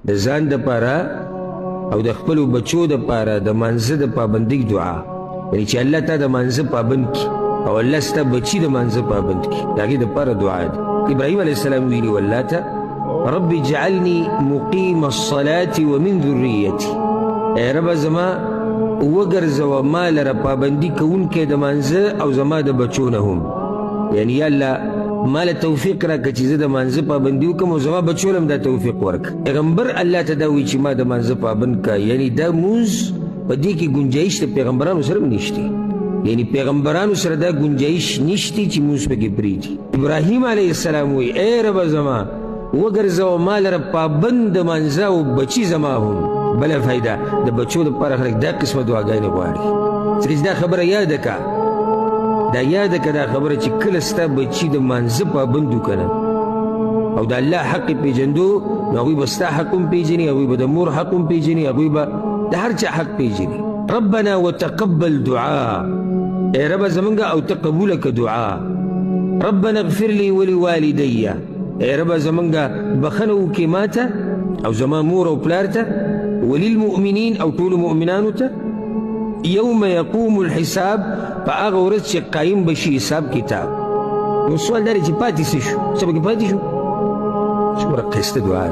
د ځان دپاره او د خپلو بچو دپاره د مانځه د پابندۍ دعا، یعنې چې الله تا د مانځه پابند کړي او الله ستا بچي د مانځه پابند کړي، د هغې دپاره دعا ده. ابراهیم علیه السلام ویلي و الله ته رب اجعلني مقیم الصلاة ومن ذریتي، ای ربه زما وګرځوه ما لره پابندي کوونکی د مانځه او زما د بچو نه هم، یعنې یا الله ما له توفیق راکړه چې زه د مانځه پابندي وکړم او زما بچو له هم دا توفیق ورکړه. پیغمبر الله ته دا وایي چې ما د مانځه پابند کړه، یعنې دا مونځ په دې کې ګنجایش د پیغمبرانو سره هم نشته، یعنی پیغمبرانو سره دا گنجایش نشتی چې موږ پکې پرېږدي. ابراهیم علیه السلام وایي ای ربه زما وګرځوه ما لره پابند د مانځه او بچي زما هم. بله فایده د بچو دپاره خلک دا قسمه دعاګانې غواړي. ځکه چې دا خبره یاده که، دا یاده که دا خبره چې کله ستا بچي د مانځه پابند وو که نه او د الله حق یې پېژندو، نو هغوی به ستا حق هم پېژني، هغوی به د مور حق هم پېژني، هغوی به د هر چا حق پېژني. ربنا وتقبل دعاء، اے رب زمنگا او تقبولک دعا. ربنا اغفر لي ولوالدي، اے رب زمنگا بخنو کی ماتا او زمان مور او پلارتا، وللمؤمنین او طول مؤمنانو تا یوم یقوم الحساب، پا آغا ورد چه قائم بشی حساب کتاب. نو سوال داری چه پاتی سشو سبا کی پاتی شو؟ شو رقیست دعا